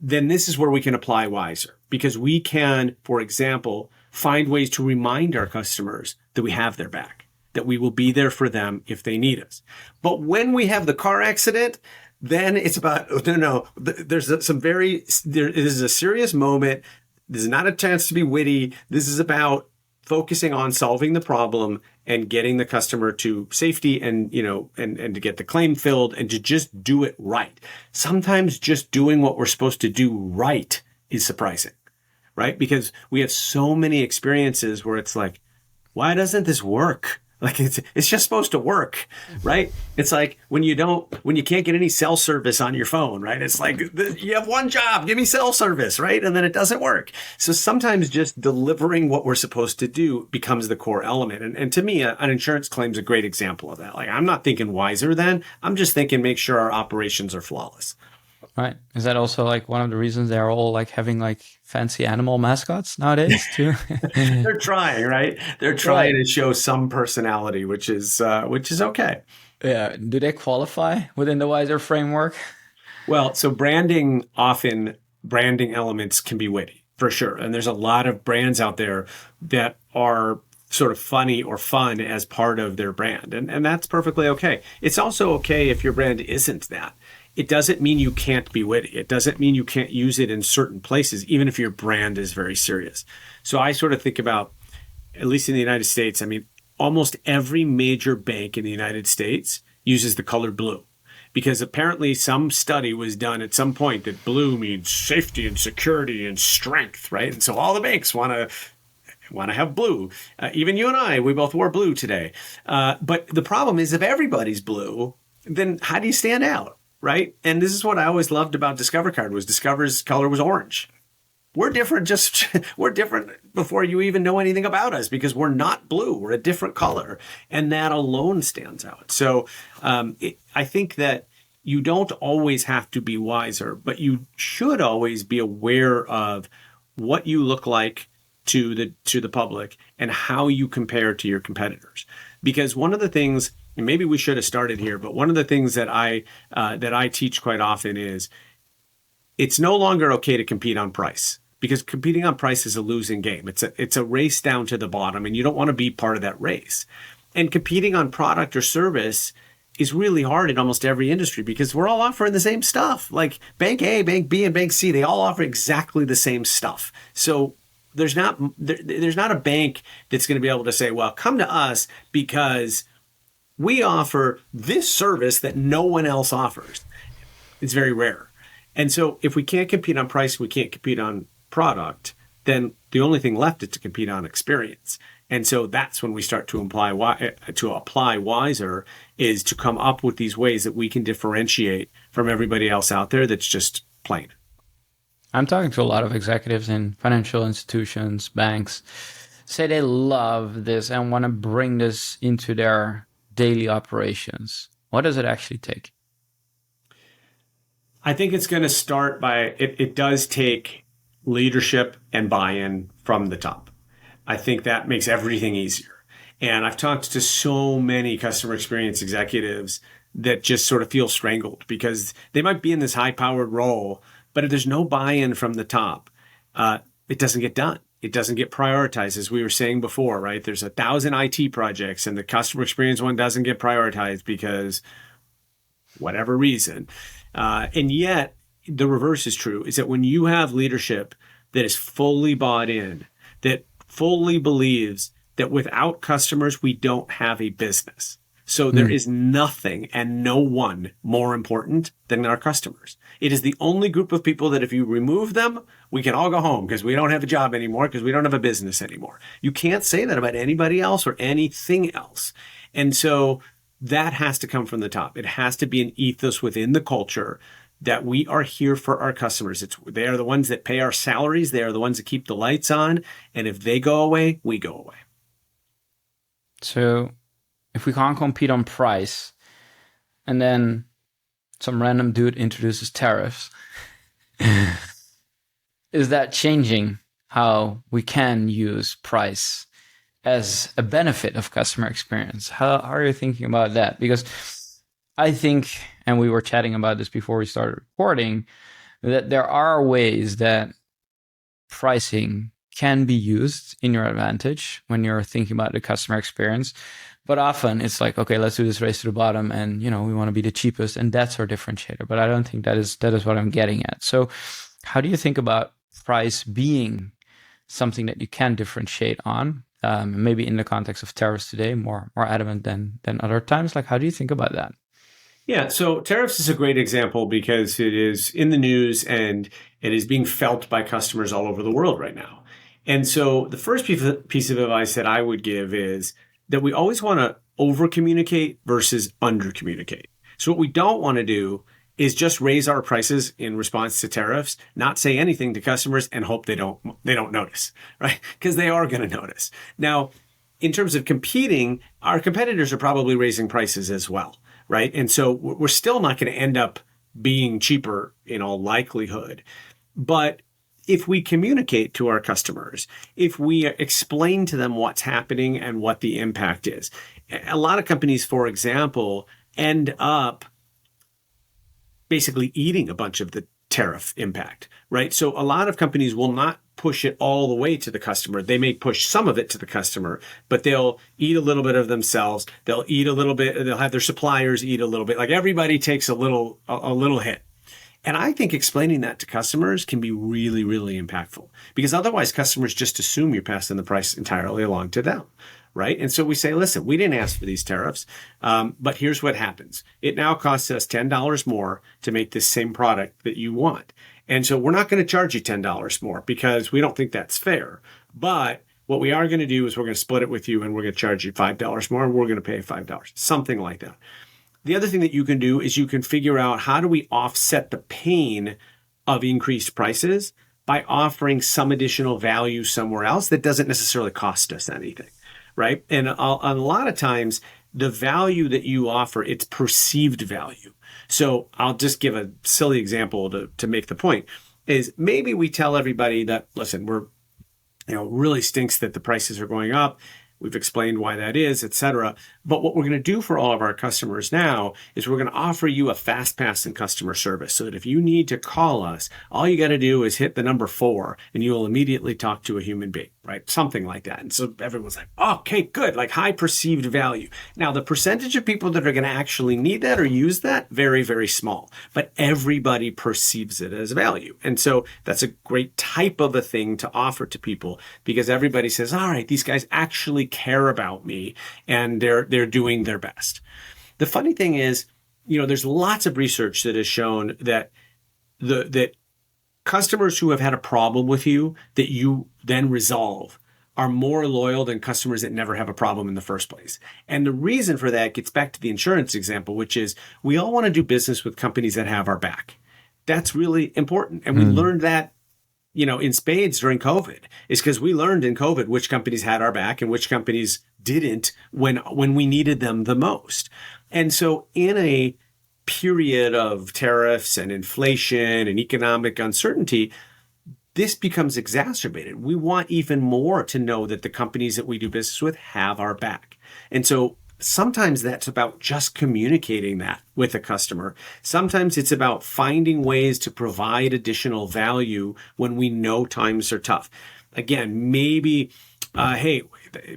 Speaker 1: then this is where we can apply wiser, because we can, for example, find ways to remind our customers that we have their back, that we will be there for them if they need us. But when we have the car accident, then it's about, no, there's this is a serious moment. This is not a chance to be witty. This is about focusing on solving the problem and getting the customer to safety and, and to get the claim filled and to just do it right. Sometimes just doing what we're supposed to do right is surprising, right? Because we have so many experiences where it's like, why doesn't this work? Like it's just supposed to work, right? It's like when you can't get any cell service on your phone, right? It's like you have one job, give me cell service, right? And then it doesn't work. So sometimes just delivering what we're supposed to do becomes the core element. And to me, an insurance claim is a great example of that. Like I'm not thinking wiser then. I'm just thinking make sure our operations are flawless.
Speaker 2: Right. Is that also like one of the reasons they're all like having like fancy animal mascots nowadays too?
Speaker 1: They're trying, right? They're trying to show some personality, which is okay.
Speaker 2: Yeah. Do they qualify within the wiser framework?
Speaker 1: Well, so branding elements can be witty for sure. And there's a lot of brands out there that are sort of funny or fun as part of their brand. And that's perfectly okay. It's also okay if your brand isn't that. It doesn't mean you can't be witty. It doesn't mean you can't use it in certain places, even if your brand is very serious. So I sort of think about, at least in the United States, I mean, almost every major bank in the United States uses the color blue because apparently some study was done at some point that blue means safety and security and strength, right? And so all the banks want to have blue. Even you and I, we both wore blue today. But the problem is if everybody's blue, then how do you stand out? Right. And this is what I always loved about Discover Card was Discover's color was orange. We're different. We're different before you even know anything about us because we're not blue. We're a different color. And that alone stands out. So I think that you don't always have to be wiser, but you should always be aware of what you look like to the public and how you compare to your competitors. Because one of the things, and maybe we should have started here, but one of the things that I teach quite often is it's no longer okay to compete on price because competing on price is a losing game. It's a race down to the bottom and you don't want to be part of that race. And competing on product or service is really hard in almost every industry because we're all offering the same stuff. Like Bank A, Bank B, and Bank C, they all offer exactly the same stuff. So there's not a bank that's going to be able to say, well, come to us because we offer this service that no one else offers. It's very rare. And so if we can't compete on price, we can't compete on product, then the only thing left is to compete on experience. And so that's when we start to apply wiser is to come up with these ways that we can differentiate from everybody else out there that's just plain.
Speaker 2: I'm talking to a lot of executives in financial institutions, banks, say they love this and want to bring this into their daily operations. What does it actually take?
Speaker 1: I think it's going to start by, it does take leadership and buy-in from the top. I think that makes everything easier. And I've talked to so many customer experience executives that just sort of feel strangled because they might be in this high-powered role, but if there's no buy-in from the top, it doesn't get done. It doesn't get prioritized, as we were saying before, right? There's 1,000 IT projects and the customer experience one doesn't get prioritized because whatever reason. And yet the reverse is true, is that when you have leadership that is fully bought in, that fully believes that without customers, we don't have a business. So there is nothing and no one more important than our customers. It is the only group of people that if you remove them, we can all go home because we don't have a job anymore, because we don't have a business anymore. You can't say that about anybody else or anything else. And so that has to come from the top. It has to be an ethos within the culture that we are here for our customers. They are the ones that pay our salaries. They are the ones that keep the lights on. And if they go away, we go away.
Speaker 2: So if we can't compete on price and then some random dude introduces tariffs, is that changing how we can use price as a benefit of customer experience? How are you thinking about that? Because I think, and we were chatting about this before we started recording, that there are ways that pricing can be used in your advantage when you're thinking about the customer experience. But often it's like, okay, let's do this race to the bottom and, we want to be the cheapest and that's our differentiator. But I don't think that is what I'm getting at. So how do you think about price being something that you can differentiate on? maybe in the context of tariffs today, more adamant than other times? Like, how do you think about that?
Speaker 1: Yeah, so tariffs is a great example because it is in the news and it is being felt by customers all over the world right now. And so the first piece of advice that I would give is that we always want to over communicate versus under communicate. So what we don't want to do is just raise our prices in response to tariffs, not say anything to customers and hope they don't notice, right? Because they are going to notice. Now, in terms of competing, our competitors are probably raising prices as well, right? And so we're still not going to end up being cheaper in all likelihood. But if we communicate to our customers, if we explain to them what's happening and what the impact is, a lot of companies, for example, end up basically eating a bunch of the tariff impact, right? So a lot of companies will not push it all the way to the customer. They may push some of it to the customer, but they'll eat a little bit of themselves. They'll eat a little bit. They'll have their suppliers eat a little bit. Like everybody takes a little hit. And I think explaining that to customers can be really, really impactful because otherwise customers just assume you're passing the price entirely along to them, right? And so we say, listen, we didn't ask for these tariffs, but here's what happens. It now costs us $10 more to make this same product that you want. And so we're not going to charge you $10 more because we don't think that's fair. But what we are going to do is we're going to split it with you and we're going to charge you $5 more and we're going to pay $5, something like that. The other thing that you can do is you can figure out how do we offset the pain of increased prices by offering some additional value somewhere else that doesn't necessarily cost us anything, right? And a lot of times, the value that you offer, it's perceived value. So I'll just give a silly example to make the point, is maybe we tell everybody that, listen, really stinks that the prices are going up. We've explained why that is, et cetera. But what we're going to do for all of our customers now is we're going to offer you a fast pass in customer service so that if you need to call us, all you got to do is hit the number 4 and you will immediately talk to a human being, right? Something like that. And so everyone's like, oh, okay, good, like high perceived value. Now, the percentage of people that are going to actually need that or use that, very, very small. But everybody perceives it as value. And so that's a great type of a thing to offer to people because everybody says, all right, these guys actually care about me and they're doing their best. The funny thing is, there's lots of research that has shown that that customers who have had a problem with you that you then resolve are more loyal than customers that never have a problem in the first place. And the reason for that gets back to the insurance example, which is we all want to do business with companies that have our back. That's really important. And we learned that in spades during COVID, is because we learned in COVID which companies had our back and which companies didn't when we needed them the most. And so in a period of tariffs and inflation and economic uncertainty, this becomes exacerbated. We want even more to know that the companies that we do business with have our back. And so sometimes that's about just communicating that with a customer. Sometimes it's about finding ways to provide additional value when we know times are tough. Again, maybe, hey,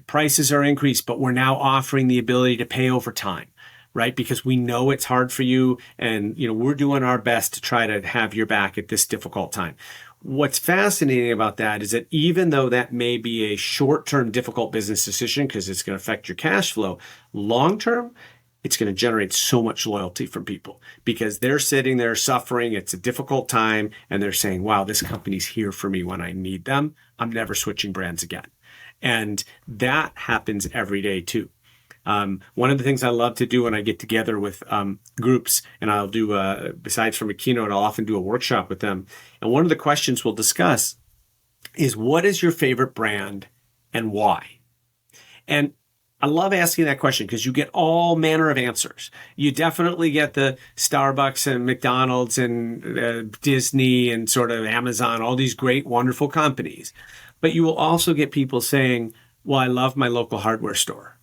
Speaker 1: prices are increased, but we're now offering the ability to pay over time, right? Because we know it's hard for you and, we're doing our best to try to have your back at this difficult time. What's fascinating about that is that even though that may be a short-term difficult business decision because it's going to affect your cash flow, long-term, it's going to generate so much loyalty from people because they're sitting there suffering. It's a difficult time. And they're saying, wow, this company's here for me when I need them. I'm never switching brands again. And that happens every day too. One of the things I love to do when I get together with groups, and I'll do, besides from a keynote, I'll often do a workshop with them. And one of the questions we'll discuss is, what is your favorite brand and why? And I love asking that question because you get all manner of answers. You definitely get the Starbucks and McDonald's and Disney and sort of Amazon, all these great, wonderful companies. But you will also get people saying, well, I love my local hardware store.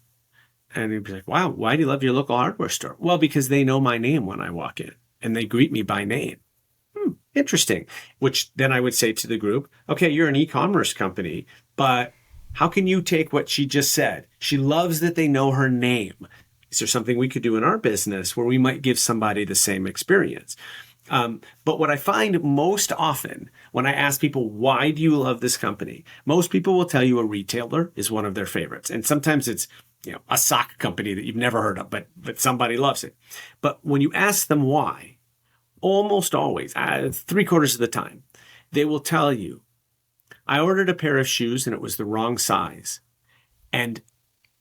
Speaker 1: And you'd be like, wow, why do you love your local hardware store? Well, because they know my name when I walk in and they greet me by name. Interesting. Which then I would say to the group, okay, you're an e-commerce company, but how can you take what she just said? She loves that they know her name. Is there something we could do in our business where we might give somebody the same experience? But what I find most often when I ask people, why do you love this company? Most people will tell you a retailer is one of their favorites. And sometimes it's, a sock company that you've never heard of, but somebody loves it. But when you ask them why, almost always, 3/4 of the time, they will tell you, I ordered a pair of shoes and it was the wrong size. And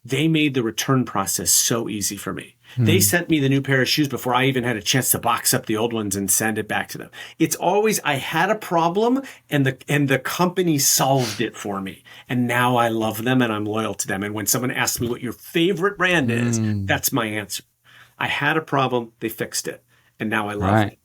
Speaker 1: they made the return process so easy for me. They sent me the new pair of shoes before I even had a chance to box up the old ones and send it back to them. It's always, I had a problem and the company solved it for me. And now I love them and I'm loyal to them. And when someone asks me what your favorite brand is, that's my answer. I had a problem, they fixed it, and now I love it.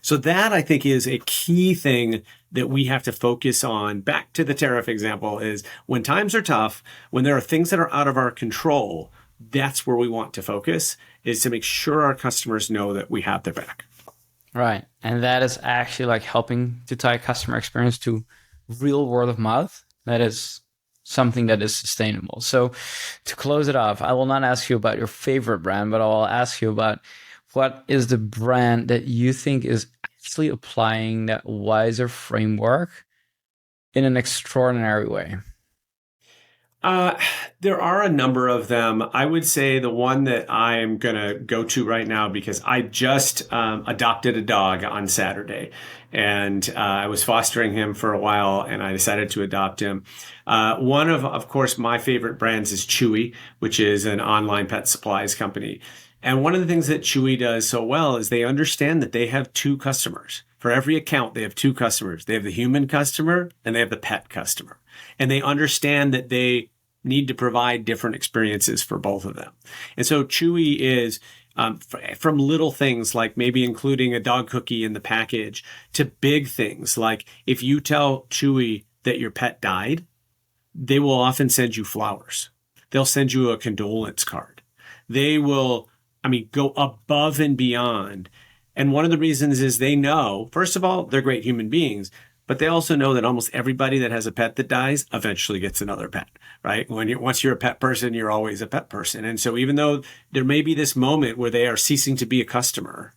Speaker 1: So that, I think, is a key thing that we have to focus on. Back to the tariff example, is when times are tough, when there are things that are out of our control, that's where we want to focus, is to make sure our customers know that we have their back.
Speaker 2: Right. And that is actually like helping to tie customer experience to real word of mouth. That is something that is sustainable. So to close it off, I will not ask you about your favorite brand, but I'll ask you about what is the brand that you think is actually applying that wiser framework in an extraordinary way?
Speaker 1: There are a number of them. I would say the one that I'm going to go to right now, because I just adopted a dog on Saturday, and I was fostering him for a while, and I decided to adopt him. One of course, my favorite brands is Chewy, which is an online pet supplies company. And one of the things that Chewy does so well is they understand that they have two customers. For every account, they have two customers. They have the human customer and they have the pet customer. And they understand that they need to provide different experiences for both of them. And so Chewy is from little things like maybe including a dog cookie in the package to big things like if you tell Chewy that your pet died, they will often send you flowers. They'll send you a condolence card. They will, go above and beyond. And one of the reasons is they know, first of all, they're great human beings, but they also know that almost everybody that has a pet that dies eventually gets another pet, right? Once you're a pet person, you're always a pet person. And so even though there may be this moment where they are ceasing to be a customer,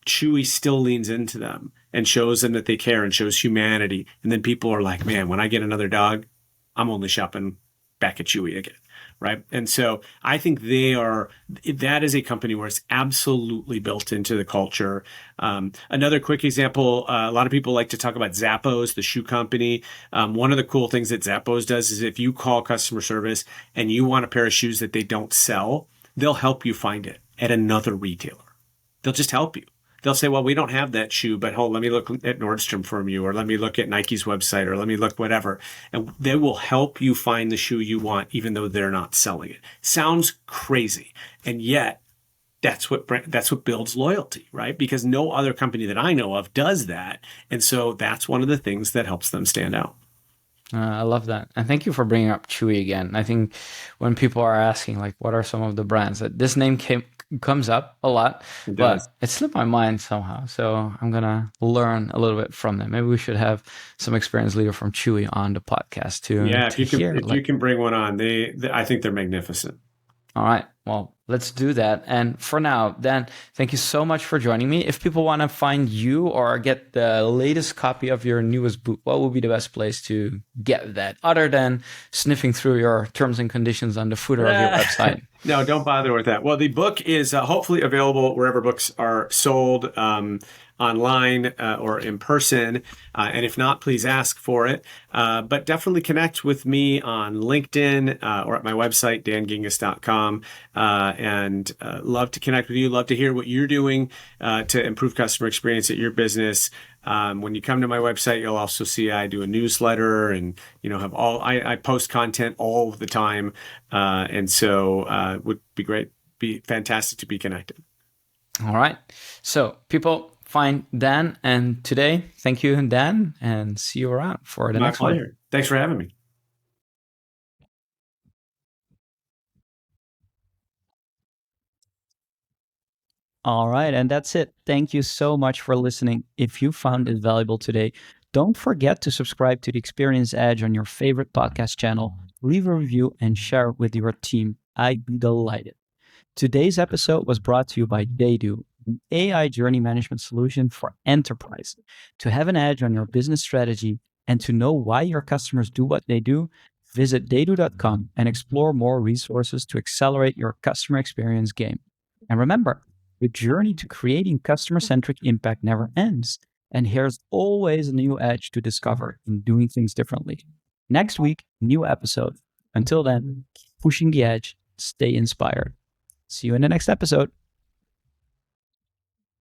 Speaker 1: Chewy still leans into them and shows them that they care and shows humanity. And then people are like, man, when I get another dog, I'm only shopping back at Chewy again. Right. And so I think that is a company where it's absolutely built into the culture. Another quick example, a lot of people like to talk about Zappos, the shoe company. One of the cool things that Zappos does is if you call customer service and you want a pair of shoes that they don't sell, they'll help you find it at another retailer. They'll just help you. They'll say, well, we don't have that shoe, but let me look at Nordstrom for you, or let me look at Nike's website, or let me look whatever. And they will help you find the shoe you want, even though they're not selling it. Sounds crazy. And yet that's what builds loyalty, right? Because no other company that I know of does that. And so that's one of the things that helps them stand out.
Speaker 2: I love that. And thank you for bringing up Chewy again. I think when people are asking, like, what are some of the brands, that this name comes up a lot, but it slipped my mind somehow. So I'm going to learn a little bit from them. Maybe we should have some experienced leader from Chewy on the podcast too.
Speaker 1: Yeah, if you can bring one on, I think they're magnificent.
Speaker 2: All right. Well, let's do that. And for now, Dan, thank you so much for joining me. If people want to find you or get the latest copy of your newest book, what would be the best place to get that other than sniffing through your terms and conditions on the footer of your website?
Speaker 1: No, don't bother with that. Well, the book is hopefully available wherever books are sold, online or in person. And if not, please ask for it. But definitely connect with me on LinkedIn or at my website, dangingiss.com. And love to connect with you. Love to hear what you're doing to improve customer experience at your business. When you come to my website, you'll also see I do a newsletter and, I post content all the time. And so would be fantastic to be connected.
Speaker 2: All right. So people, find Dan. And today, thank you, Dan, and see you around for the next one.
Speaker 1: Thanks for having me.
Speaker 2: All right. And that's it. Thank you so much for listening. If you found it valuable today, don't forget to subscribe to the Experience Edge on your favorite podcast channel, leave a review, and share it with your team. I'd be delighted. Today's episode was brought to you by They Do. an AI journey management solution for enterprise. To have an edge on your business strategy and to know why your customers do what they do, visit daydo.com and explore more resources to accelerate your customer experience game. And remember, the journey to creating customer-centric impact never ends. And here's always a new edge to discover in doing things differently. Next week, new episode. Until then, keep pushing the edge, stay inspired. See you in the next episode.